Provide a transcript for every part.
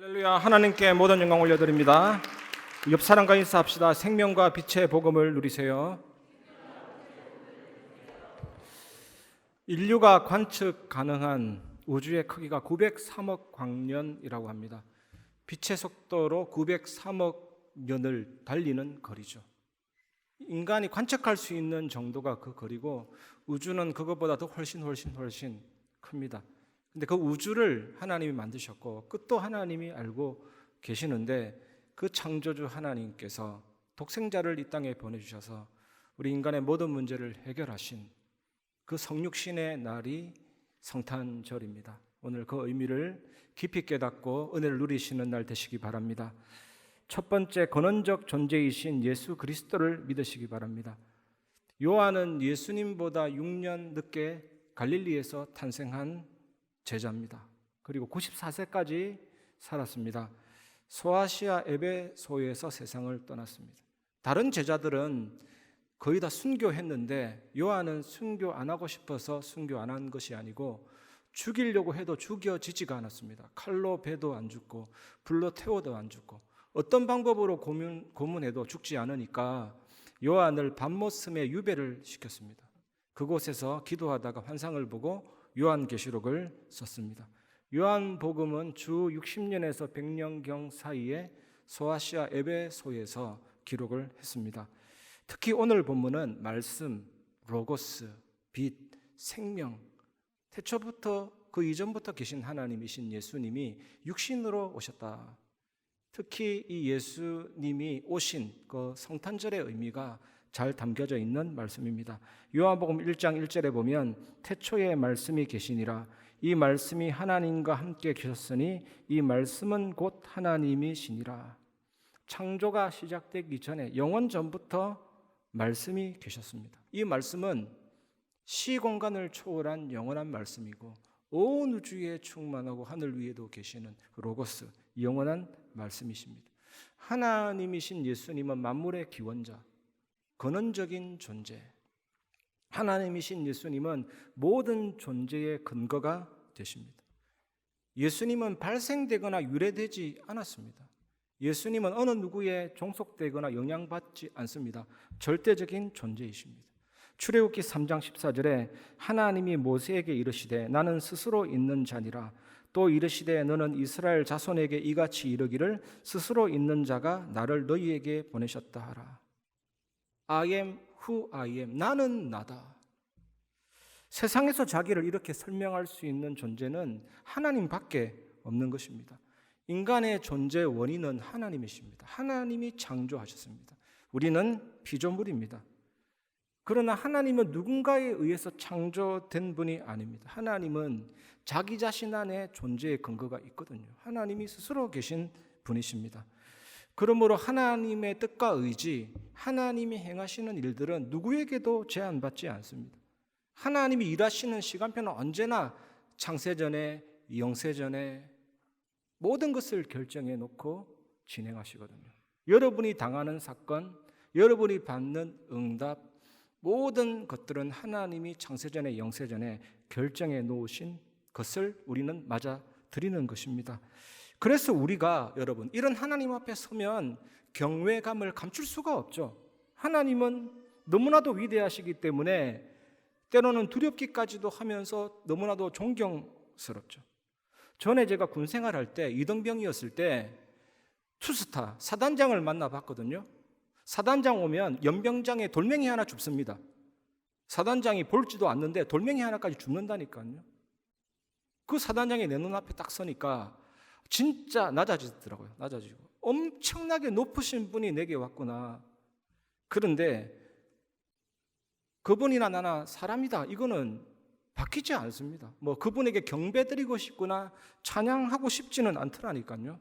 할렐루야. 하나님께 모든 영광 올려드립니다. 옆 사람과 인사합시다. 생명과 빛의 복음을 누리세요. 인류가 관측 가능한 우주의 크기가 903억 광년이라고 합니다. 빛의 속도로 903억 년을 달리는 거리죠. 인간이 관측할 수 있는 정도가 그 거리고, 우주는 그것보다도 훨씬 큽니다. 근데 그 우주를 하나님이 만드셨고 끝도 하나님이 알고 계시는데, 그 창조주 하나님께서 독생자를 이 땅에 보내주셔서 우리 인간의 모든 문제를 해결하신 그 성육신의 날이 성탄절입니다. 오늘 그 의미를 깊이 깨닫고 은혜를 누리시는 날 되시기 바랍니다. 첫 번째, 근원적 존재이신 예수 그리스도를 믿으시기 바랍니다. 요한은 예수님보다 6년 늦게 갈릴리에서 탄생한 제자입니다. 그리고 94세까지 살았습니다. 소아시아 에베소에서 세상을 떠났습니다. 다른 제자들은 거의 다 순교했는데 요한은 순교 안 하고 싶어서 순교 안 한 것이 아니고, 죽이려고 해도 죽여지지가 않았습니다. 칼로 베도 안 죽고 불로 태워도 안 죽고, 어떤 방법으로 고문해도 죽지 않으니까 요한을 밤모섬에 유배를 시켰습니다. 그곳에서 기도하다가 환상을 보고 요한계시록을 썼습니다. 요한복음은 주 60년에서 100년경 사이에 소아시아 에베소에서 기록을 했습니다. 특히 오늘 본문은 말씀, 로고스, 빛, 생명, 태초부터 그 이전부터 계신 하나님이신 예수님이 육신으로 오셨다. 특히 이 예수님이 오신 그 성탄절의 의미가 잘 담겨져 있는 말씀입니다. 요한복음 1장 1절에 보면 태초에 말씀이 계시니라. 이 말씀이 하나님과 함께 계셨으니 이 말씀은 곧 하나님이시니라. 창조가 시작되기 전에 영원 전부터 말씀이 계셨습니다. 이 말씀은 시공간을 초월한 영원한 말씀이고, 온 우주에 충만하고 하늘 위에도 계시는 로고스, 영원한 말씀이십니다. 하나님이신 예수님은 만물의 기원자, 근원적인 존재, 하나님이신 예수님은 모든 존재의 근거가 되십니다. 예수님은 발생되거나 유래되지 않았습니다. 예수님은 어느 누구에 종속되거나 영향받지 않습니다. 절대적인 존재이십니다. 출애굽기 3장 14절에 하나님이 모세에게 이르시되 나는 스스로 있는 자니라. 또 이르시되 너는 이스라엘 자손에게 이같이 이르기를 스스로 있는 자가 나를 너희에게 보내셨다 하라. I am who I am. 나는 나다. 세상에서 자기를 이렇게 설명할 수 있는 존재는 하나님밖에 없는 것입니다. 인간의 존재 원인은 하나님이십니다. 하나님이 창조하셨습니다. 우리는 피조물입니다. 그러나 하나님은 누군가에 의해서 창조된 분이 아닙니다. 하나님은 자기 자신 안에 존재의 근거가 있거든요. 하나님이 스스로 계신 분이십니다. 그러므로 하나님의 뜻과 의지, 하나님이 행하시는 일들은 누구에게도 제한받지 않습니다. 하나님이 일하시는 시간표는 언제나 창세전에, 영세전에 모든 것을 결정해 놓고 진행하시거든요. 여러분이 당하는 사건, 여러분이 받는 응답, 모든 것들은 하나님이 창세전에, 영세전에 결정해 놓으신 것을 우리는 맞아들이는 것입니다. 그래서 우리가 여러분 이런 하나님 앞에 서면 경외감을 감출 수가 없죠. 하나님은 너무나도 위대하시기 때문에 때로는 두렵기까지도 하면서 너무나도 존경스럽죠. 전에 제가 군 생활할 때 이등병이었을 때 투스타 사단장을 만나봤거든요. 사단장 오면 연병장에 돌멩이 하나 줍습니다. 사단장이 볼지도 않는데 돌멩이 하나까지 줍는다니까요. 그 사단장이 내 눈앞에 딱 서니까 진짜 낮아지더라고요. 낮아지고 엄청나게 높으신 분이 내게 왔구나. 그런데 그분이나 나나 사람이다, 이거는 바뀌지 않습니다. 뭐 그분에게 경배드리고 싶거나 찬양하고 싶지는 않더라니까요.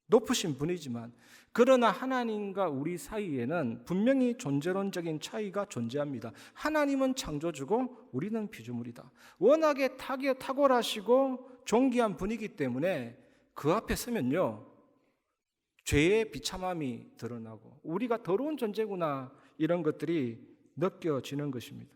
높으신 분이지만, 그러나 하나님과 우리 사이에는 분명히 존재론적인 차이가 존재합니다. 하나님은 창조주고 우리는 피조물이다. 워낙에 탁월하시고 존귀한 분이기 때문에 그 앞에 서면요, 죄의 비참함이 드러나고 우리가 더러운 존재구나, 이런 것들이 느껴지는 것입니다.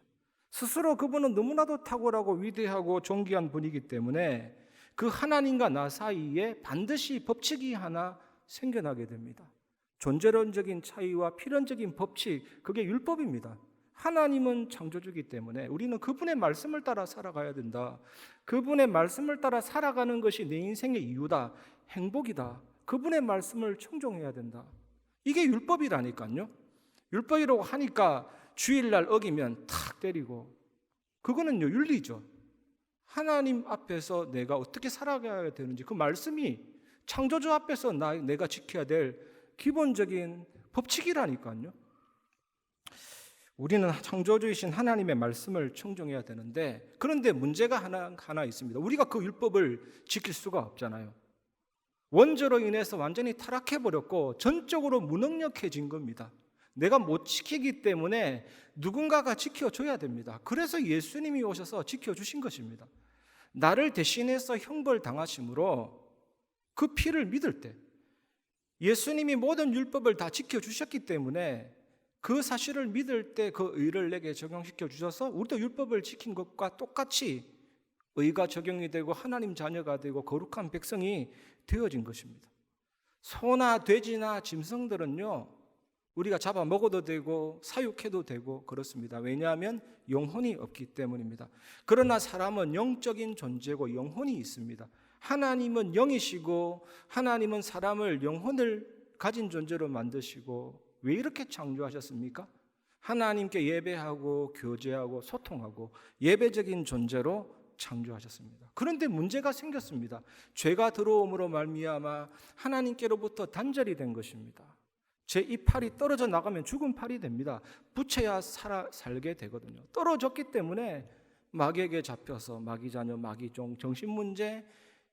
스스로 그분은 너무나도 탁월하고 위대하고 존귀한 분이기 때문에 그 하나님과 나 사이에 반드시 법칙이 하나 생겨나게 됩니다. 존재론적인 차이와 필연적인 법칙, 그게 율법입니다. 하나님은 창조주이기 때문에 우리는 그분의 말씀을 따라 살아가야 된다. 그분의 말씀을 따라 살아가는 것이 내 인생의 이유다. 행복이다. 그분의 말씀을 청종해야 된다. 이게 율법이라니까요. 율법이라고 하니까 주일날 어기면 탁 때리고, 그거는요 윤리죠. 하나님 앞에서 내가 어떻게 살아가야 되는지 그 말씀이 창조주 앞에서 내가 지켜야 될 기본적인 법칙이라니까요. 우리는 창조주이신 하나님의 말씀을 청종해야 되는데, 그런데 문제가 하나 있습니다. 우리가 그 율법을 지킬 수가 없잖아요. 원죄로 인해서 완전히 타락해버렸고 전적으로 무능력해진 겁니다. 내가 못 지키기 때문에 누군가가 지켜줘야 됩니다. 그래서 예수님이 오셔서 지켜주신 것입니다. 나를 대신해서 형벌 당하심으로 그 피를 믿을 때, 예수님이 모든 율법을 다 지켜주셨기 때문에 그 사실을 믿을 때 그 의를 내게 적용시켜 주셔서 우리도 율법을 지킨 것과 똑같이 의가 적용이 되고 하나님 자녀가 되고 거룩한 백성이 되어진 것입니다. 소나 돼지나 짐승들은요, 우리가 잡아 먹어도 되고 사육해도 되고 그렇습니다. 왜냐하면 영혼이 없기 때문입니다. 그러나 사람은 영적인 존재고 영혼이 있습니다. 하나님은 영이시고 하나님은 사람을 영혼을 가진 존재로 만드시고 왜 이렇게 창조하셨습니까? 하나님께 예배하고 교제하고 소통하고 예배적인 존재로 창조하셨습니다. 그런데 문제가 생겼습니다. 죄가 들어옴으로 말미암아 하나님께로부터 단절이 된 것입니다. 제 이팔이 떨어져 나가면 죽은 팔이 됩니다. 붙여야 살게 되거든요. 떨어졌기 때문에 마귀에게 잡혀서 마귀 자녀, 마귀 종, 정신 문제,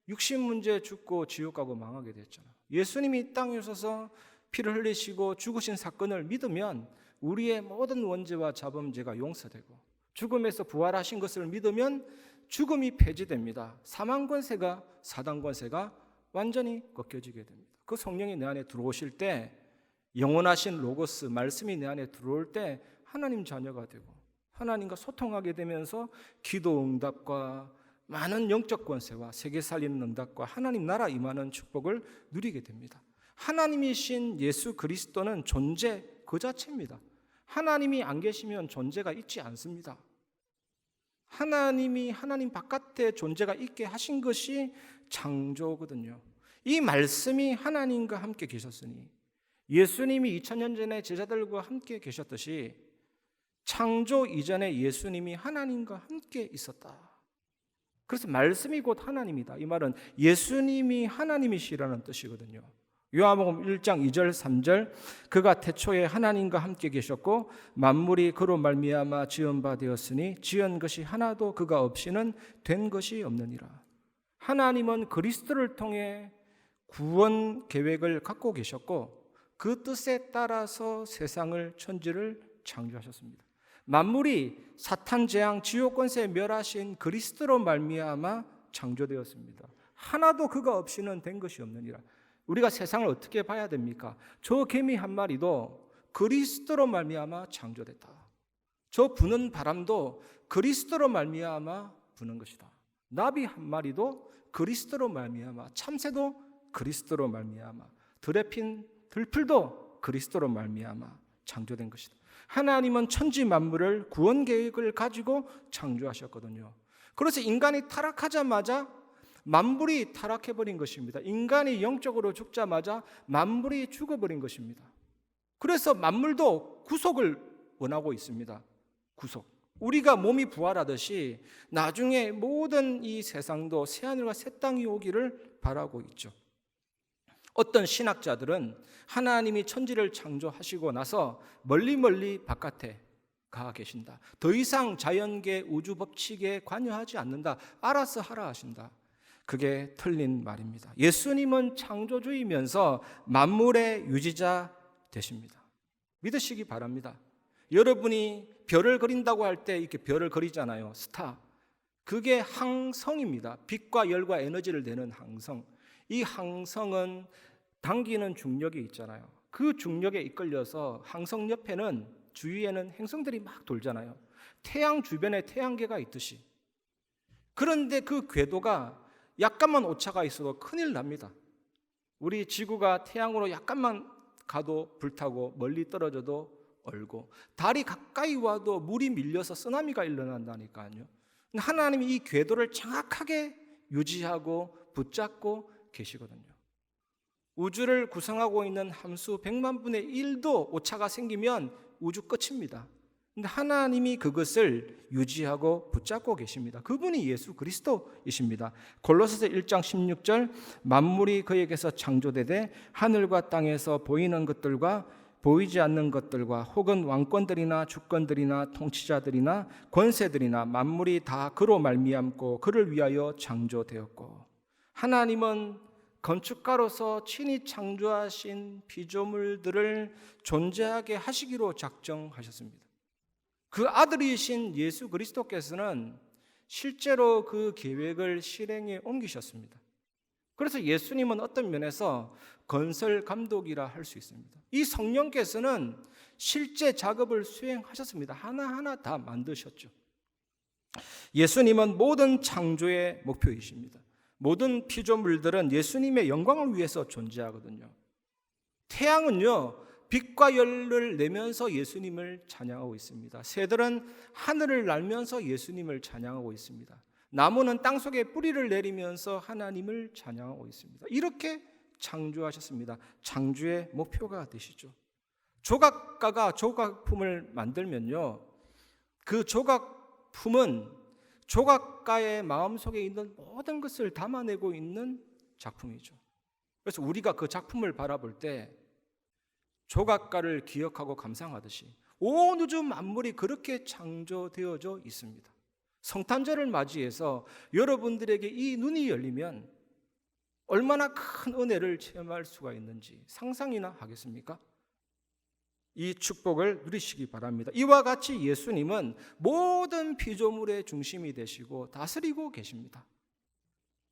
육신 문제 죽고 지옥 가고 망하게 됐잖아요. 예수님이 이 땅에 오셔서 피를 흘리시고 죽으신 사건을 믿으면 우리의 모든 원죄와 자범죄가 용서되고, 죽음에서 부활하신 것을 믿으면 죽음이 폐지됩니다. 사망 권세가, 사단 권세가 완전히 꺾여지게 됩니다. 그 성령이 내 안에 들어오실 때, 영원하신 로고스 말씀이 내 안에 들어올 때 하나님 자녀가 되고 하나님과 소통하게 되면서 기도 응답과 많은 영적 권세와 세계 살리는 응답과 하나님 나라 임하는 축복을 누리게 됩니다. 하나님이신 예수 그리스도는 존재 그 자체입니다. 하나님이 안 계시면 존재가 있지 않습니다. 하나님이 하나님 바깥에 존재가 있게 하신 것이 창조거든요. 이 말씀이 하나님과 함께 계셨으니, 예수님이 2000년 전에 제자들과 함께 계셨듯이 창조 이전에 예수님이 하나님과 함께 있었다. 그래서 말씀이 곧 하나님이다. 이 말은 예수님이 하나님이시라는 뜻이거든요. 요한복음 1장 2절 3절, 그가 태초에 하나님과 함께 계셨고 만물이 그로 말미암아 지은 바 되었으니 지은 것이 하나도 그가 없이는 된 것이 없느니라. 하나님은 그리스도를 통해 구원 계획을 갖고 계셨고 그 뜻에 따라서 세상을, 천지를 창조하셨습니다. 만물이 사탄 재앙 지옥 권세 멸하신 그리스도로 말미암아 창조되었습니다. 하나도 그가 없이는 된 것이 없느니라. 우리가 세상을 어떻게 봐야 됩니까? 저 개미 한 마리도 그리스도로 말미암아 창조됐다. 저 부는 바람도 그리스도로 말미암아 부는 것이다. 나비 한 마리도 그리스도로 말미암아, 참새도 그리스도로 말미암아, 들에 핀 들풀도 그리스도로 말미암아 창조된 것이다. 하나님은 천지 만물을 구원 계획을 가지고 창조하셨거든요. 그래서 인간이 타락하자마자 만물이 타락해버린 것입니다. 인간이 영적으로 죽자마자 만물이 죽어버린 것입니다. 그래서 만물도 구속을 원하고 있습니다. 구속. 우리가 몸이 부활하듯이 나중에 모든 이 세상도 새하늘과 새 땅이 오기를 바라고 있죠. 어떤 신학자들은 하나님이 천지를 창조하시고 나서 멀리 바깥에 가 계신다. 더 이상 자연계 우주 법칙에 관여하지 않는다. 알아서 하라 하신다. 그게 틀린 말입니다. 예수님은 창조주이면서 만물의 유지자 되십니다. 믿으시기 바랍니다. 여러분이 별을 그린다고 할 때 이렇게 별을 그리잖아요. 스타. 그게 항성입니다. 빛과 열과 에너지를 내는 항성. 이 항성은 당기는 중력이 있잖아요. 그 중력에 이끌려서 항성 옆에는, 주위에는 행성들이 막 돌잖아요. 태양 주변에 태양계가 있듯이. 그런데 그 궤도가 약간만 오차가 있어도 큰일 납니다. 우리 지구가 태양으로 약간만 가도 불타고 멀리 떨어져도 얼고 달이 가까이 와도 물이 밀려서 쓰나미가 일어난다니까요. 하나님이 이 궤도를 정확하게 유지하고 붙잡고 계시거든요. 우주를 구성하고 있는 함수 100만 분의 1도 오차가 생기면 우주 끝입니다. 근데 하나님이 그것을 유지하고 붙잡고 계십니다. 그분이 예수 그리스도이십니다. 골로새서 1장 16절 만물이 그에게서 창조되되 하늘과 땅에서 보이는 것들과 보이지 않는 것들과 혹은 왕권들이나 주권들이나 통치자들이나 권세들이나 만물이 다 그로 말미암고 그를 위하여 창조되었고 하나님은 건축가로서 친히 창조하신 피조물들을 존재하게 하시기로 작정하셨습니다. 그 아들이신 예수 그리스도께서는 실제로 그 계획을 실행에 옮기셨습니다. 그래서 예수님은 어떤 면에서 건설 감독이라 할 수 있습니다. 이 성령께서는 실제 작업을 수행하셨습니다. 하나하나 다 만드셨죠. 예수님은 모든 창조의 목표이십니다. 모든 피조물들은 예수님의 영광을 위해서 존재하거든요. 태양은요, 빛과 열을 내면서 예수님을 찬양하고 있습니다. 새들은 하늘을 날면서 예수님을 찬양하고 있습니다. 나무는 땅속에 뿌리를 내리면서 하나님을 찬양하고 있습니다. 이렇게 창조하셨습니다. 창조의 목표가 되시죠. 조각가가 조각품을 만들면요, 그 조각품은 조각가의 마음속에 있는 모든 것을 담아내고 있는 작품이죠. 그래서 우리가 그 작품을 바라볼 때 조각가를 기억하고 감상하듯이 온 우주 만물이 그렇게 창조되어져 있습니다. 성탄절을 맞이해서 여러분들에게 이 눈이 열리면 얼마나 큰 은혜를 체험할 수가 있는지 상상이나 하겠습니까? 이 축복을 누리시기 바랍니다. 이와 같이 예수님은 모든 피조물의 중심이 되시고 다스리고 계십니다.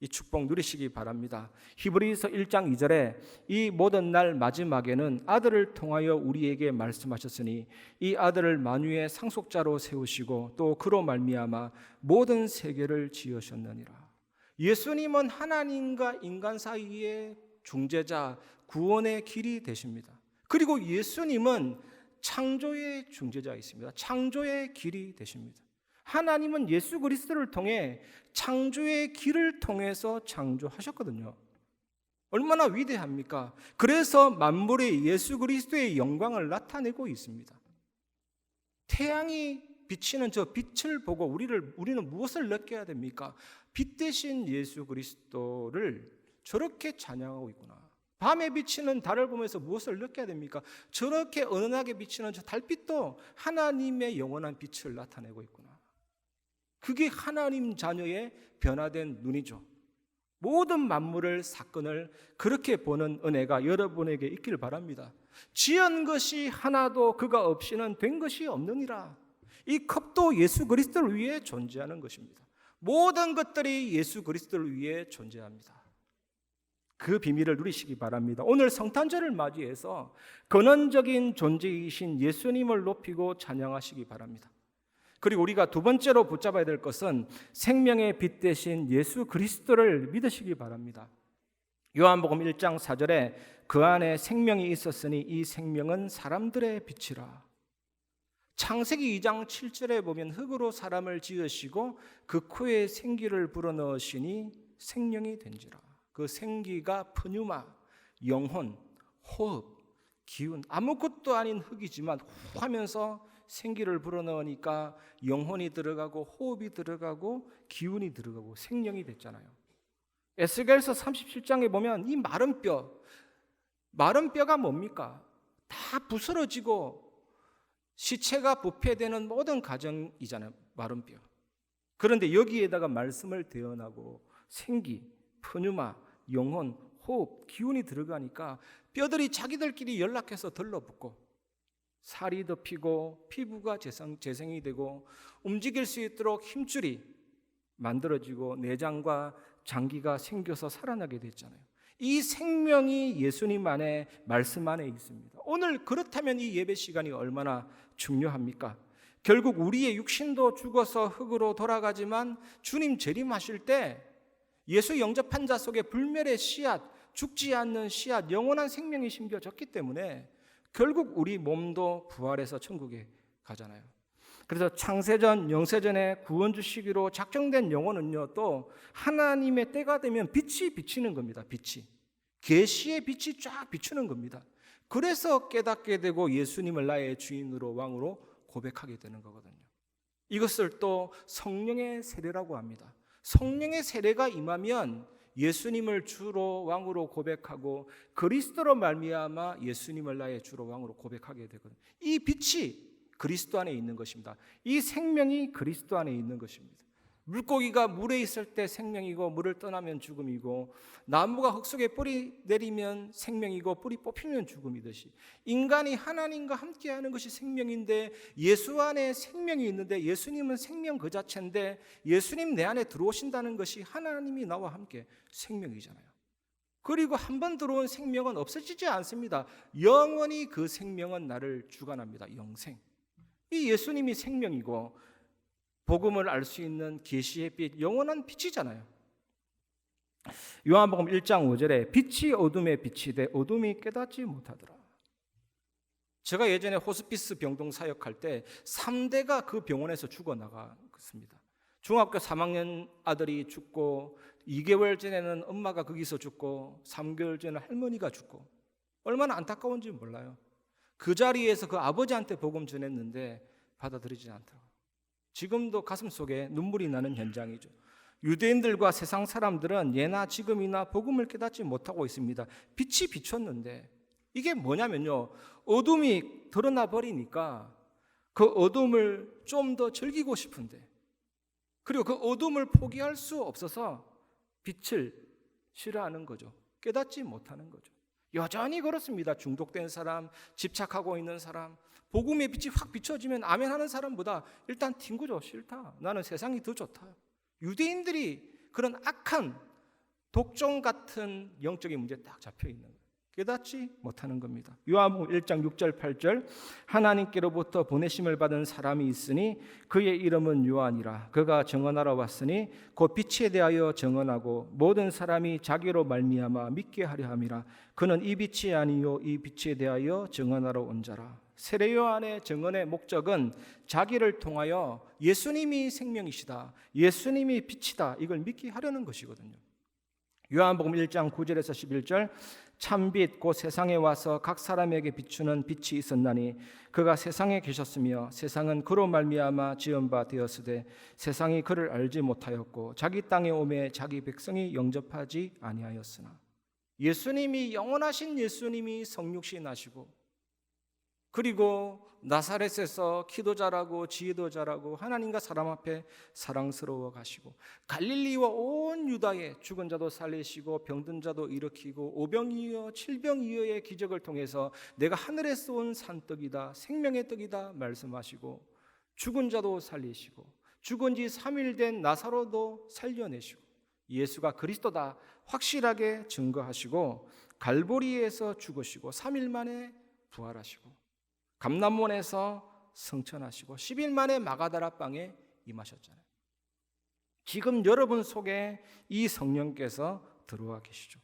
이 축복 누리시기 바랍니다. 히브리서 1장 2절에 이 모든 날 마지막에는 아들을 통하여 우리에게 말씀하셨으니 이 아들을 만유의 상속자로 세우시고 또 그로 말미암아 모든 세계를 지으셨느니라. 예수님은 하나님과 인간 사이의 중재자, 구원의 길이 되십니다. 그리고 예수님은 창조의 중재자이십니다. 창조의 길이 되십니다. 하나님은 예수 그리스도를 통해 창조의 길을 통해서 창조하셨거든요. 얼마나 위대합니까? 그래서 만물이 예수 그리스도의 영광을 나타내고 있습니다. 태양이 비치는 저 빛을 보고 우리는 무엇을 느껴야 됩니까? 빛 대신 예수 그리스도를 저렇게 찬양하고 있구나. 밤에 비치는 달을 보면서 무엇을 느껴야 됩니까? 저렇게 은은하게 비치는 저 달빛도 하나님의 영원한 빛을 나타내고 있구나. 그게 하나님 자녀의 변화된 눈이죠. 모든 만물을 사건을 그렇게 보는 은혜가 여러분에게 있기를 바랍니다. 지은 것이 하나도 그가 없이는 된 것이 없느니라. 이 컵도 예수 그리스도를 위해 존재하는 것입니다. 모든 것들이 예수 그리스도를 위해 존재합니다. 그 비밀을 누리시기 바랍니다. 오늘 성탄절을 맞이해서 근원적인 존재이신 예수님을 높이고 찬양하시기 바랍니다. 그리고 우리가 두 번째로 붙잡아야 될 것은 생명의 빛 대신 예수 그리스도를 믿으시기 바랍니다. 요한복음 1장 4절에 그 안에 생명이 있었으니 이 생명은 사람들의 빛이라. 창세기 2장 7절에 보면 흙으로 사람을 지으시고 그 코에 생기를 불어넣으시니 생명이 된지라. 그 생기가 푸뉴마, 영혼, 호흡, 기운, 아무것도 아닌 흙이지만 후 하면서 생기를 불어넣으니까 영혼이 들어가고 호흡이 들어가고 기운이 들어가고 생명이 됐잖아요. 에스겔서 37장에 보면 이 마른 뼈가 뭡니까? 다 부스러지고 시체가 부패되는 모든 가정이잖아요. 마른 뼈. 그런데 여기에다가 말씀을 대언하고 생기, 푸뉴마, 영혼, 호흡, 기운이 들어가니까 뼈들이 자기들끼리 연락해서 들러붙고 살이 덮이고 피부가 재생이 되고 움직일 수 있도록 힘줄이 만들어지고 내장과 장기가 생겨서 살아나게 됐잖아요. 이 생명이 예수님 안에 말씀 안에 있습니다. 오늘 그렇다면 이 예배 시간이 얼마나 중요합니까? 결국 우리의 육신도 죽어서 흙으로 돌아가지만 주님 재림하실 때 예수 영접한 자 속에 불멸의 씨앗, 죽지 않는 씨앗, 영원한 생명이 심겨졌기 때문에 결국 우리 몸도 부활해서 천국에 가잖아요. 그래서 창세전, 영세전에 구원 주시기로 작정된 영혼은요, 또 하나님의 때가 되면 빛이 비치는 겁니다. 빛이. 계시의 빛이 쫙 비추는 겁니다. 그래서 깨닫게 되고 예수님을 나의 주인으로 왕으로 고백하게 되는 거거든요. 이것을 또 성령의 세례라고 합니다. 성령의 세례가 임하면 예수님을 주로 왕으로 고백하고 그리스도로 말미암아 예수님을 나의 주로 왕으로 고백하게 되거든요. 이 빛이 그리스도 안에 있는 것입니다. 이 생명이 그리스도 안에 있는 것입니다. 물고기가 물에 있을 때 생명이고 물을 떠나면 죽음이고, 나무가 흙 속에 뿌리 내리면 생명이고 뿌리 뽑히면 죽음이듯이, 인간이 하나님과 함께하는 것이 생명인데, 예수 안에 생명이 있는데 예수님은 생명 그 자체인데, 예수님 내 안에 들어오신다는 것이 하나님이 나와 함께 생명이잖아요. 그리고 한 번 들어온 생명은 없어지지 않습니다. 영원히 그 생명은 나를 주관합니다. 영생. 이 예수님이 생명이고 복음을 알 수 있는 계시의 빛, 영원한 빛이잖아요. 요한복음 1장 5절에 빛이 어둠에 빛이 돼 어둠이 깨닫지 못하더라. 제가 예전에 호스피스 병동 사역할 때 3대가 그 병원에서 죽어나갔습니다. 중학교 3학년 아들이 죽고, 2개월 전에는 엄마가 거기서 죽고, 3개월 전에 할머니가 죽고, 얼마나 안타까운지 몰라요. 그 자리에서 그 아버지한테 복음 전했는데 받아들이지 않더라고요. 지금도 가슴 속에 눈물이 나는 현장이죠. 유대인들과 세상 사람들은 예나 지금이나 복음을 깨닫지 못하고 있습니다. 빛이 비쳤는데 이게 뭐냐면요, 어둠이 드러나 버리니까 그 어둠을 좀 더 즐기고 싶은데, 그리고 그 어둠을 포기할 수 없어서 빛을 싫어하는 거죠. 깨닫지 못하는 거죠. 여전히 그렇습니다. 중독된 사람, 집착하고 있는 사람, 복음의 빛이 확 비춰지면 아멘 하는 사람보다 일단 튕구죠. 싫다. 나는 세상이 더 좋다. 유대인들이 그런 악한 독종 같은 영적인 문제에 딱 잡혀 있는 거예요. 깨닫지 못하는 겁니다. 요한복음 1장 6절 8절, 하나님께로부터 보내심을 받은 사람이 있으니 그의 이름은 요한이라. 그가 증언하러 왔으니 곧 빛에 대하여 증언하고 모든 사람이 자기로 말미암아 믿게 하려 함이라. 그는 이 빛이 아니요 이 빛에 대하여 증언하러 온 자라. 세례 요한의 증언의 목적은 자기를 통하여 예수님이 생명이시다, 예수님이 빛이다, 이걸 믿게 하려는 것이거든요. 요한복음 1장 9절에서 11절, 참빛 곧 세상에 와서 각 사람에게 비추는 빛이 있었나니 그가 세상에 계셨으며 세상은 그로 말미암아 지은 바 되었으되 세상이 그를 알지 못하였고 자기 땅에 오매 자기 백성이 영접하지 아니하였으나. 예수님이, 영원하신 예수님이 성육신 하시고, 그리고 나사렛에서 기도 잘하고 지혜도 잘하고 하나님과 사람 앞에 사랑스러워 가시고, 갈릴리와 온 유다에 죽은 자도 살리시고 병든 자도 일으키고 오병이어 칠병이어의 기적을 통해서 내가 하늘에서 온 산떡이다, 생명의 떡이다 말씀하시고, 죽은 자도 살리시고 죽은 지 3일 된 나사로도 살려내시고, 예수가 그리스도다 확실하게 증거하시고, 갈보리에서 죽으시고 3일 만에 부활하시고, 감람원에서 성천하시고 10일 만에 마가다라 빵에 임하셨잖아요. 지금 여러분 속에 이 성령께서 들어와 계시죠.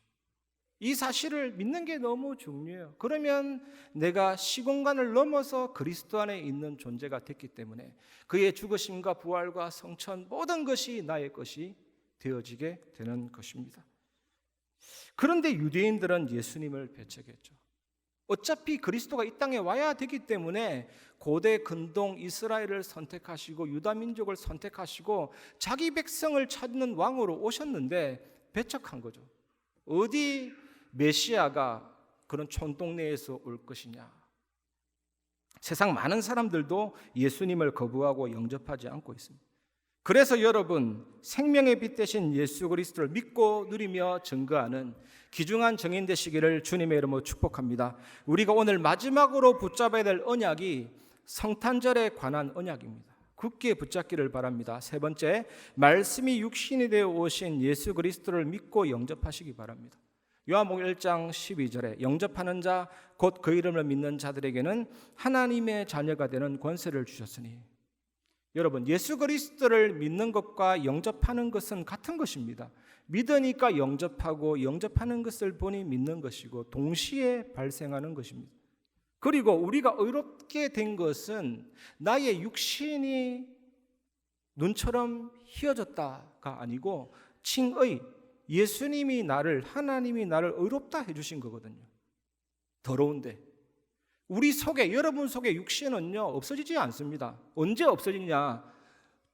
이 사실을 믿는 게 너무 중요해요. 그러면 내가 시공간을 넘어서 그리스도 안에 있는 존재가 됐기 때문에 그의 죽으심과 부활과 성천, 모든 것이 나의 것이 되어지게 되는 것입니다. 그런데 유대인들은 예수님을 배척했죠. 어차피 그리스도가 이 땅에 와야 되기 때문에 고대 근동 이스라엘을 선택하시고 유다 민족을 선택하시고 자기 백성을 찾는 왕으로 오셨는데 배척한 거죠. 어디 메시아가 그런 촌동네에서 올 것이냐. 세상 많은 사람들도 예수님을 거부하고 영접하지 않고 있습니다. 그래서 여러분, 생명의 빛 대신 예수 그리스도를 믿고 누리며 증거하는 귀중한 증인 되시기를 주님의 이름으로 축복합니다. 우리가 오늘 마지막으로 붙잡아야 될 언약이 성탄절에 관한 언약입니다. 굳게 붙잡기를 바랍니다. 세 번째, 말씀이 육신이 되어 오신 예수 그리스도를 믿고 영접하시기 바랍니다. 요한복음 1장 12절에 영접하는 자 곧 그 이름을 믿는 자들에게는 하나님의 자녀가 되는 권세를 주셨으니. 여러분, 예수 그리스도를 믿는 것과 영접하는 것은 같은 것입니다. 믿으니까 영접하고 영접하는 것을 보니 믿는 것이고 동시에 발생하는 것입니다. 그리고 우리가 의롭게 된 것은 나의 육신이 눈처럼 희어졌다가 아니고 칭의, 예수님이 나를, 하나님이 나를 의롭다 해주신 거거든요. 더러운데 우리 속에, 여러분 속에 육신은요 없어지지 않습니다. 언제 없어지냐?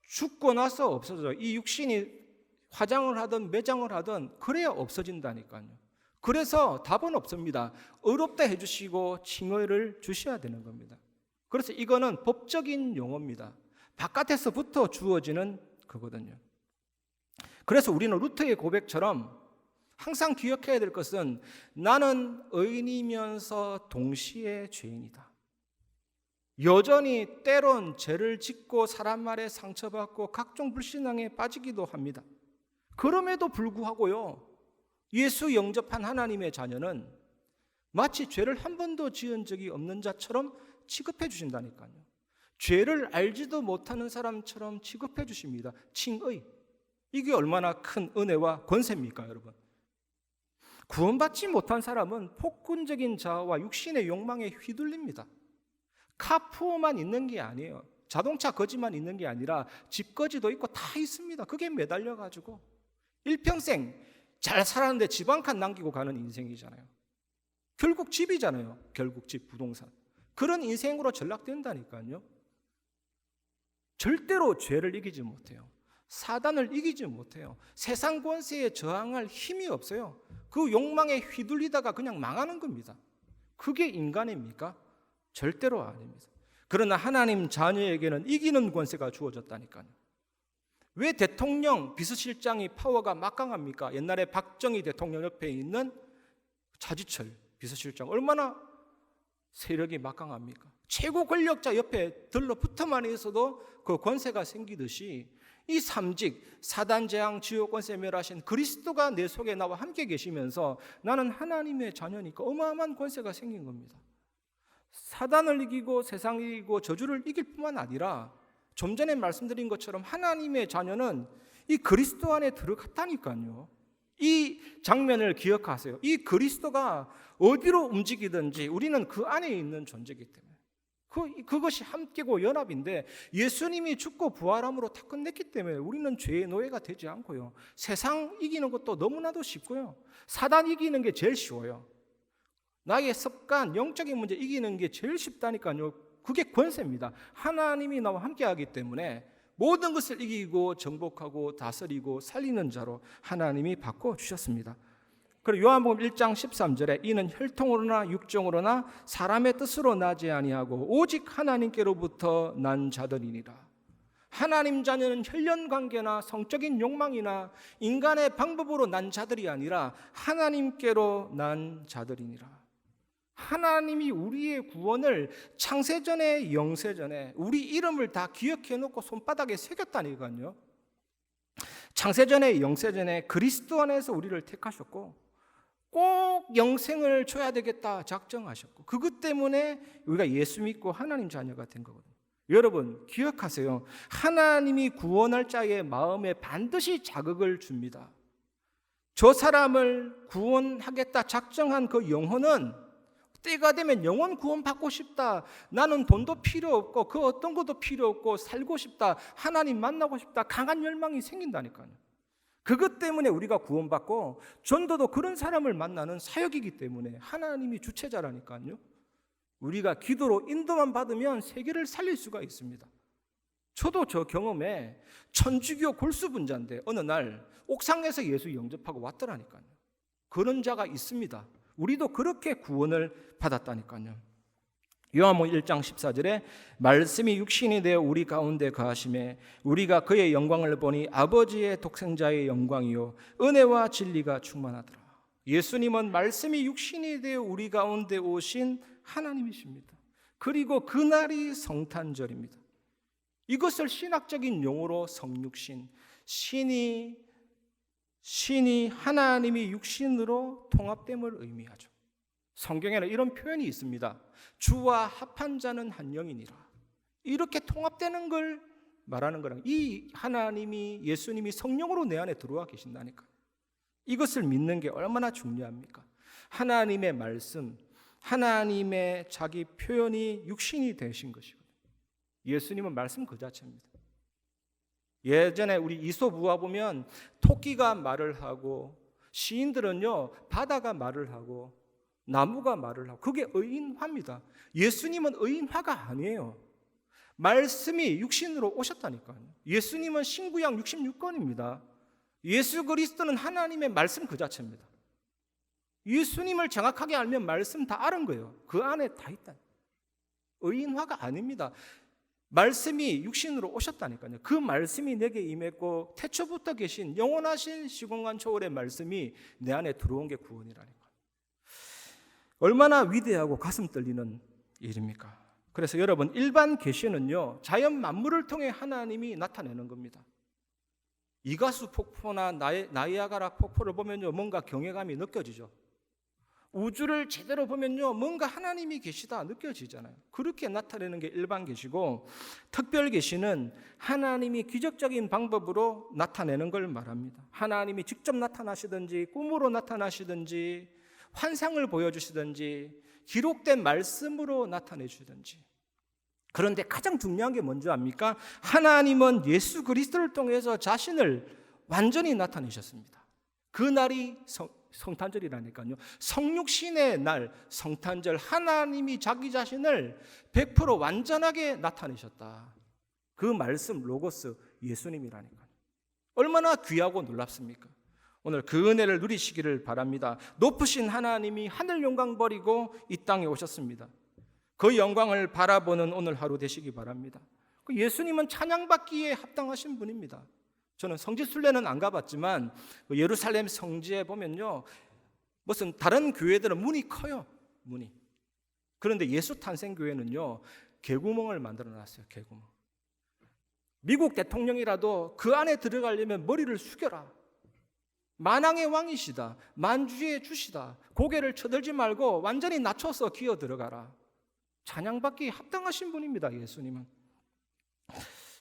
죽고 나서 없어져요. 이 육신이 화장을 하든 매장을 하든 그래야 없어진다니까요. 그래서 답은 없습니다. 의롭다 해주시고 칭의를 주셔야 되는 겁니다. 그래서 이거는 법적인 용어입니다. 바깥에서부터 주어지는 거거든요. 그래서 우리는 루터의 고백처럼 항상 기억해야 될 것은 나는 의인이면서 동시에 죄인이다. 여전히 때론 죄를 짓고 사람 말에 상처받고 각종 불신앙에 빠지기도 합니다. 그럼에도 불구하고요, 예수 영접한 하나님의 자녀는 마치 죄를 한 번도 지은 적이 없는 자처럼 취급해 주신다니까요. 죄를 알지도 못하는 사람처럼 취급해 주십니다. 칭의. 이게 얼마나 큰 은혜와 권세입니까, 여러분? 구원받지 못한 사람은 폭군적인 자아와 육신의 욕망에 휘둘립니다. 카푸어만 있는 게 아니에요. 자동차 거지만 있는 게 아니라 집 거지도 있고 다 있습니다. 그게 매달려가지고 일평생 잘 살았는데 집 한 칸 남기고 가는 인생이잖아요. 결국 집이잖아요. 결국 집, 부동산. 그런 인생으로 전락된다니까요. 절대로 죄를 이기지 못해요. 사단을 이기지 못해요. 세상 권세에 저항할 힘이 없어요. 그 욕망에 휘둘리다가 그냥 망하는 겁니다. 그게 인간입니까? 절대로 아닙니다. 그러나 하나님 자녀에게는 이기는 권세가 주어졌다니까요. 왜 대통령 비서실장이 파워가 막강합니까? 옛날에 박정희 대통령 옆에 있는 차지철 비서실장 얼마나 세력이 막강합니까? 최고 권력자 옆에 들러붙어만 있어도 그 권세가 생기듯이 이 삼직, 사단, 재앙, 지옥 권세 멸하신 그리스도가 내 속에 나와 함께 계시면서 나는 하나님의 자녀니까 어마어마한 권세가 생긴 겁니다. 사단을 이기고 세상을 이기고 저주를 이길 뿐만 아니라 좀 전에 말씀드린 것처럼 하나님의 자녀는 이 그리스도 안에 들어갔다니까요. 이 장면을 기억하세요. 이 그리스도가 어디로 움직이든지 우리는 그 안에 있는 존재이기 때문에 그것이 함께고 연합인데 예수님이 죽고 부활함으로 다 끝냈기 때문에 우리는 죄의 노예가 되지 않고요. 세상 이기는 것도 너무나도 쉽고요. 사단 이기는 게 제일 쉬워요. 나의 습관, 영적인 문제 이기는 게 제일 쉽다니까요. 그게 권세입니다. 하나님이 나와 함께하기 때문에 모든 것을 이기고 정복하고 다스리고 살리는 자로 하나님이 바꿔주셨습니다. 그리고 요한복음 1장 13절에 이는 혈통으로나 육정으로나 사람의 뜻으로 나지 아니하고 오직 하나님께로부터 난 자들이니라. 하나님 자녀는 혈연관계나 성적인 욕망이나 인간의 방법으로 난 자들이 아니라 하나님께로 난 자들이니라. 하나님이 우리의 구원을 창세전에 영세전에 우리 이름을 다 기억해 놓고 손바닥에 새겼다니까요. 창세전에 영세전에 그리스도 안에서 우리를 택하셨고 꼭 영생을 줘야 되겠다 작정하셨고 그것 때문에 우리가 예수 믿고 하나님 자녀가 된 거거든요. 여러분 기억하세요. 하나님이 구원할 자의 마음에 반드시 자극을 줍니다. 저 사람을 구원하겠다 작정한 그 영혼은 때가 되면 영혼 구원받고 싶다. 나는 돈도 필요 없고 그 어떤 것도 필요 없고 살고 싶다. 하나님 만나고 싶다. 강한 열망이 생긴다니까요. 그것 때문에 우리가 구원받고 전도도 그런 사람을 만나는 사역이기 때문에 하나님이 주체자라니까요. 우리가 기도로 인도만 받으면 세계를 살릴 수가 있습니다. 저도 저 경험에 천주교 골수분자인데 어느 날 옥상에서 예수 영접하고 왔더라니까요. 그런 자가 있습니다. 우리도 그렇게 구원을 받았다니까요. 요한복음 1장 14절에 말씀이 육신이 되어 우리 가운데 거하심에 우리가 그의 영광을 보니 아버지의 독생자의 영광이요 은혜와 진리가 충만하더라. 예수님은 말씀이 육신이 되어 우리 가운데 오신 하나님이십니다. 그리고 그날이 성탄절입니다. 이것을 신학적인 용어로 성육신, 신이 하나님이 육신으로 통합됨을 의미하죠. 성경에는 이런 표현이 있습니다. 주와 합한 자는 한 영이니라. 이렇게 통합되는 걸 말하는 거랑 이 하나님이 예수님이 성령으로 내 안에 들어와 계신다니까. 이것을 믿는 게 얼마나 중요합니까? 하나님의 말씀, 하나님의 자기 표현이 육신이 되신 것이거든요. 예수님은 말씀 그 자체입니다. 예전에 우리 이솝우화 보면 토끼가 말을 하고, 시인들은요 바다가 말을 하고 나무가 말을 하고, 그게 의인화입니다. 예수님은 의인화가 아니에요. 말씀이 육신으로 오셨다니까요. 예수님은 신구약 66권입니다. 예수 그리스도는 하나님의 말씀 그 자체입니다. 예수님을 정확하게 알면 말씀 다 아는 거예요. 그 안에 다 있다. 의인화가 아닙니다. 말씀이 육신으로 오셨다니까요. 그 말씀이 내게 임했고 태초부터 계신 영원하신 시공간 초월의 말씀이 내 안에 들어온 게 구원이라니까요. 얼마나 위대하고 가슴 떨리는 일입니까? 그래서 여러분, 일반 계시는요 자연 만물을 통해 하나님이 나타내는 겁니다. 이가수 폭포나 나이아가라 폭포를 보면요 뭔가 경외감이 느껴지죠. 우주를 제대로 보면요 뭔가 하나님이 계시다 느껴지잖아요. 그렇게 나타내는 게 일반 계시고, 특별 계시는 하나님이 기적적인 방법으로 나타내는 걸 말합니다. 하나님이 직접 나타나시든지 꿈으로 나타나시든지 환상을 보여주시든지 기록된 말씀으로 나타내 주시든지. 그런데 가장 중요한 게 뭔지 압니까? 하나님은 예수 그리스도를 통해서 자신을 완전히 나타내셨습니다. 그 날이 성탄절이라니까요. 성육신의 날, 성탄절, 하나님이 자기 자신을 100% 완전하게 나타내셨다. 그 말씀 로고스 예수님이라니까요. 얼마나 귀하고 놀랍습니까? 오늘 그 은혜를 누리시기를 바랍니다. 높으신 하나님이 하늘 영광 버리고 이 땅에 오셨습니다. 그 영광을 바라보는 오늘 하루 되시기 바랍니다. 예수님은 찬양받기에 합당하신 분입니다. 저는 성지순례는 안 가봤지만 예루살렘 성지에 보면요 무슨 다른 교회들은 문이 커요. 문이. 그런데 예수 탄생교회는요 개구멍을 만들어 놨어요. 개구멍. 미국 대통령이라도 그 안에 들어가려면 머리를 숙여라. 만왕의 왕이시다. 만주의 주시다. 고개를 쳐들지 말고 완전히 낮춰서 기어 들어가라. 찬양받기 합당하신 분입니다. 예수님은.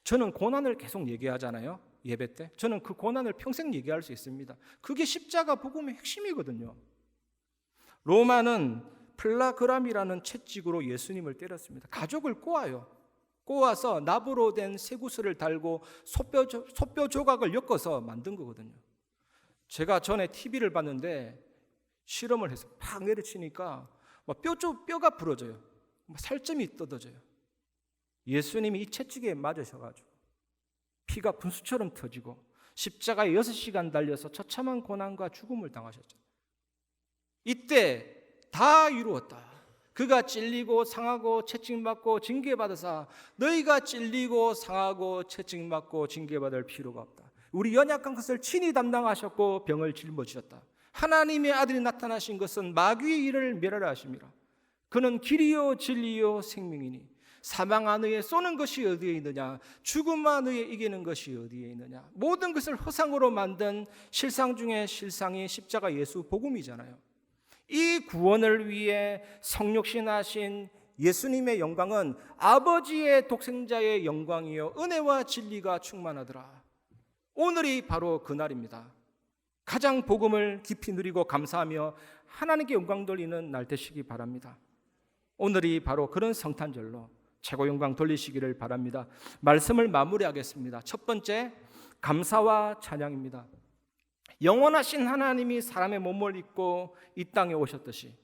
저는 고난을 계속 얘기하잖아요. 예배 때. 저는 그 고난을 평생 얘기할 수 있습니다. 그게 십자가 복음의 핵심이거든요. 로마는 플라그람이라는 채찍으로 예수님을 때렸습니다. 가족을 꼬아요. 꼬아서 납으로 된 쇠구슬을 달고 소뼈 조각을 엮어서 만든 거거든요. 제가 전에 TV를 봤는데 실험을 해서 팍 내리치니까 뼈가 부러져요. 살점이 뜯어져요. 예수님이 이 채찍에 맞으셔가지고 피가 분수처럼 터지고 십자가에 6시간 달려서 처참한 고난과 죽음을 당하셨죠. 이때 다 이루었다. 그가 찔리고 상하고 채찍맞고 징계받으사 너희가 찔리고 상하고 채찍맞고 징계받을 필요가 없다. 우리 연약한 것을 친히 담당하셨고 병을 짊어지셨다. 하나님의 아들이 나타나신 것은 마귀의 일을 멸하라 하심이라. 그는 길이요 진리요 생명이니 사망 안에 쏘는 것이 어디에 있느냐, 죽음 안에 이기는 것이 어디에 있느냐. 모든 것을 허상으로 만든 실상 중에 실상이 십자가 예수 복음이잖아요. 이 구원을 위해 성육신하신 예수님의 영광은 아버지의 독생자의 영광이요 은혜와 진리가 충만하더라. 오늘이 바로 그날입니다. 가장 복음을 깊이 누리고 감사하며 하나님께 영광 돌리는 날 되시기 바랍니다. 오늘이 바로 그런 성탄절로 최고 영광 돌리시기를 바랍니다. 말씀을 마무리하겠습니다. 첫 번째, 감사와 찬양입니다. 영원하신 하나님이 사람의 몸을 입고 이 땅에 오셨듯이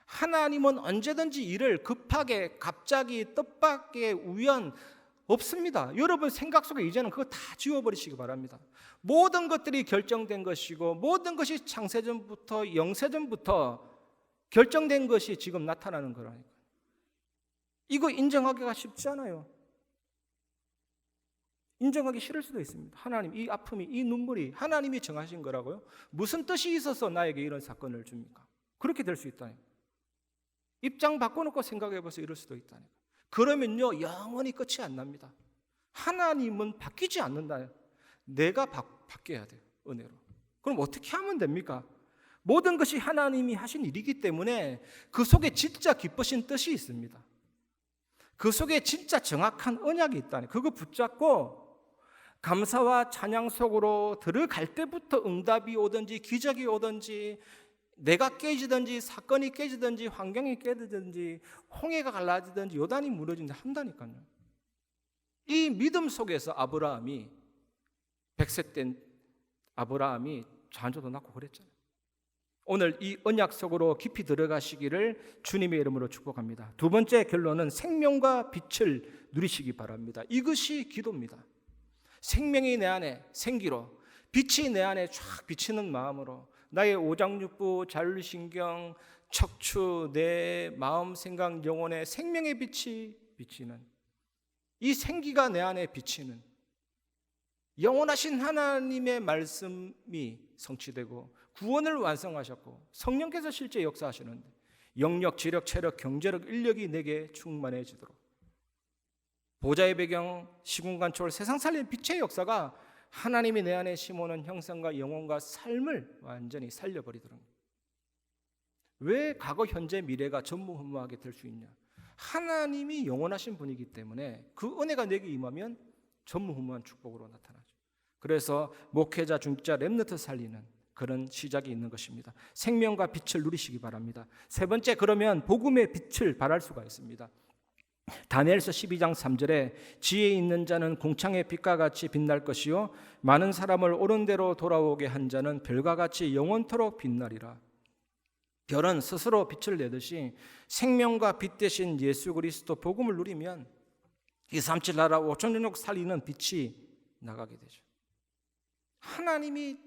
하나님은 언제든지 일을 급하게 갑자기 뜻밖의 우연 없습니다. 여러분 생각 속에 이제는 그거 다 지워버리시기 바랍니다. 모든 것들이 결정된 것이고 모든 것이 창세전부터 영세전부터 결정된 것이 지금 나타나는 거라니까요. 이거 인정하기가 쉽지 않아요. 인정하기 싫을 수도 있습니다. 하나님, 이 아픔이, 이 눈물이 하나님이 정하신 거라고요? 무슨 뜻이 있어서 나에게 이런 사건을 줍니까? 그렇게 될 수 있다니까. 입장 바꿔놓고 생각해봐서 이럴 수도 있다니까. 그러면요 영원히 끝이 안 납니다. 하나님은 바뀌지 않는다. 내가 바뀌어야 돼요. 은혜로. 그럼 어떻게 하면 됩니까? 모든 것이 하나님이 하신 일이기 때문에 그 속에 진짜 기쁘신 뜻이 있습니다. 그 속에 진짜 정확한 언약이 있다니. 그거 붙잡고 감사와 찬양 속으로 들어갈 때부터 응답이 오든지 기적이 오든지 내가 깨지든지 사건이 깨지든지 환경이 깨지든지 홍해가 갈라지든지 요단이 무너진다 한다니까요. 이 믿음 속에서 아브라함이 100세 된 아브라함이 자녀도 낳고 그랬잖아요. 오늘 이 언약 속으로 깊이 들어가시기를 주님의 이름으로 축복합니다. 두 번째 결론은 생명과 빛을 누리시기 바랍니다. 이것이 기도입니다. 생명이 내 안에 생기로, 빛이 내 안에 쫙 비치는 마음으로 나의 오장육부, 자율신경, 척추, 내 마음, 생각, 영혼의 생명의 빛이 비치는, 이 생기가 내 안에 비치는 영원하신 하나님의 말씀이 성취되고 구원을 완성하셨고 성령께서 실제 역사하시는데 영력, 지력, 체력, 경제력, 인력이 내게 충만해지도록 보좌의 배경, 시공간 초월, 세상 살리는 빛의 역사가 하나님이 내 안에 심어놓은 형상과 영혼과 삶을 완전히 살려버리도록. 왜 과거, 현재, 미래가 전무후무하게 될 수 있냐? 하나님이 영원하신 분이기 때문에 그 은혜가 내게 임하면 전무후무한 축복으로 나타나죠. 그래서 목회자, 중직자, 렘넌트 살리는 그런 시작이 있는 것입니다. 생명과 빛을 누리시기 바랍니다. 세 번째, 그러면 복음의 빛을 발할 수가 있습니다. 다니엘서 12장 3절에 지혜 있는 자는 공창의 빛과 같이 빛날 것이요 많은 사람을 옳은 대로 돌아오게 한 자는 별과 같이 영원토록 빛나리라. 별은 스스로 빛을 내듯이 생명과 빛 대신 예수 그리스도 복음을 누리면 237 나라 5천 종족 살리는 빛이 나가게 되죠. 하나님이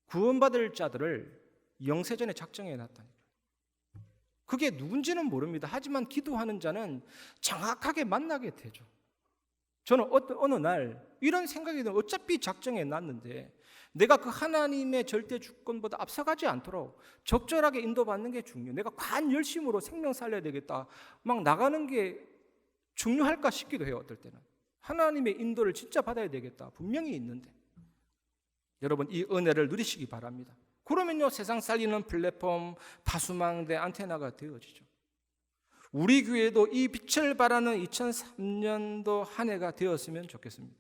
구원받을 자들을 영세전에 작정해 놨다니까요. 그게 누군지는 모릅니다. 하지만 기도하는 자는 정확하게 만나게 되죠. 저는 어느 날 이런 생각이 들어요. 어차피 작정해 놨는데 내가 그 하나님의 절대 주권보다 앞서가지 않도록 적절하게 인도받는 게 중요해요. 내가 과한 열심으로 생명 살려야 되겠다 막 나가는 게 중요할까 싶기도 해요. 어떨 때는 하나님의 인도를 진짜 받아야 되겠다 분명히 있는데 여러분 이 은혜를 누리시기 바랍니다. 그러면요 세상 살리는 플랫폼, 다수망대, 안테나가 되어지죠. 우리 교회도 이 빛을 발하는 2003년도 한 해가 되었으면 좋겠습니다.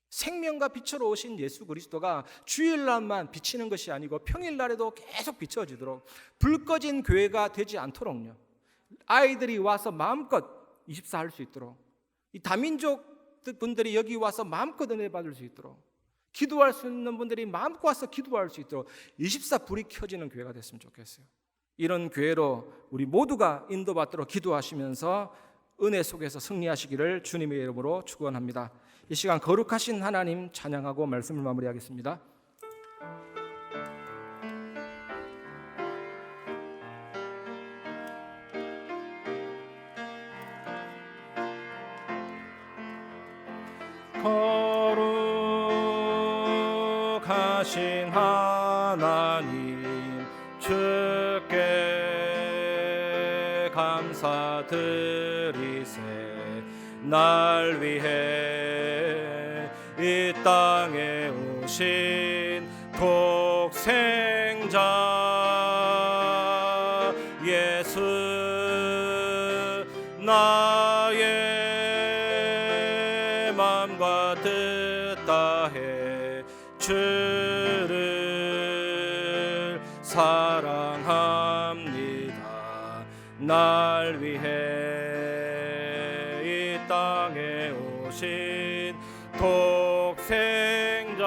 생명과 빛으로 오신 예수 그리스도가 주일날만 비치는 것이 아니고 평일날에도 계속 비춰지도록 불 꺼진 교회가 되지 않도록요. 아이들이 와서 마음껏 24 할 수 있도록 이 다민족 분들이 여기 와서 마음껏 은혜 받을 수 있도록 기도할 수 있는 분들이 마음껏 와서 기도할 수 있도록 24 불이 켜지는 교회가 됐으면 좋겠어요. 이런 교회로 우리 모두가 인도받도록 기도하시면서 은혜 속에서 승리하시기를 주님의 이름으로 축원합니다. 이 시간 거룩하신 하나님 찬양하고 말씀을 마무리하겠습니다. 거룩하신 하나님 주께 감사드리세. 날 위해 이 땅에 오신 독생자 예수 나의 마음과 뜻 다해 주를 사랑합니다. 날 위해 이 땅에 오신 독생자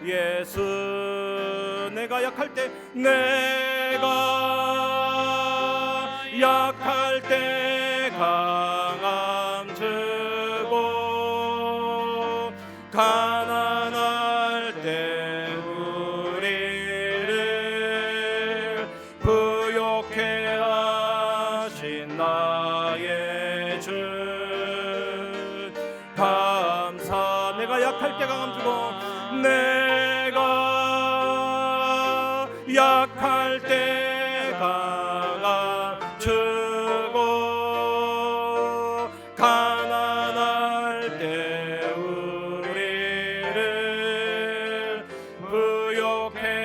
예수 내가 약할 때 강함 주고 가난할 때 우리를 부욕해 하신 나의 주 감사. 내가 약할 때 강함 주고 내가 약할 때 강함 주고 가난할 때 우리를 부욕해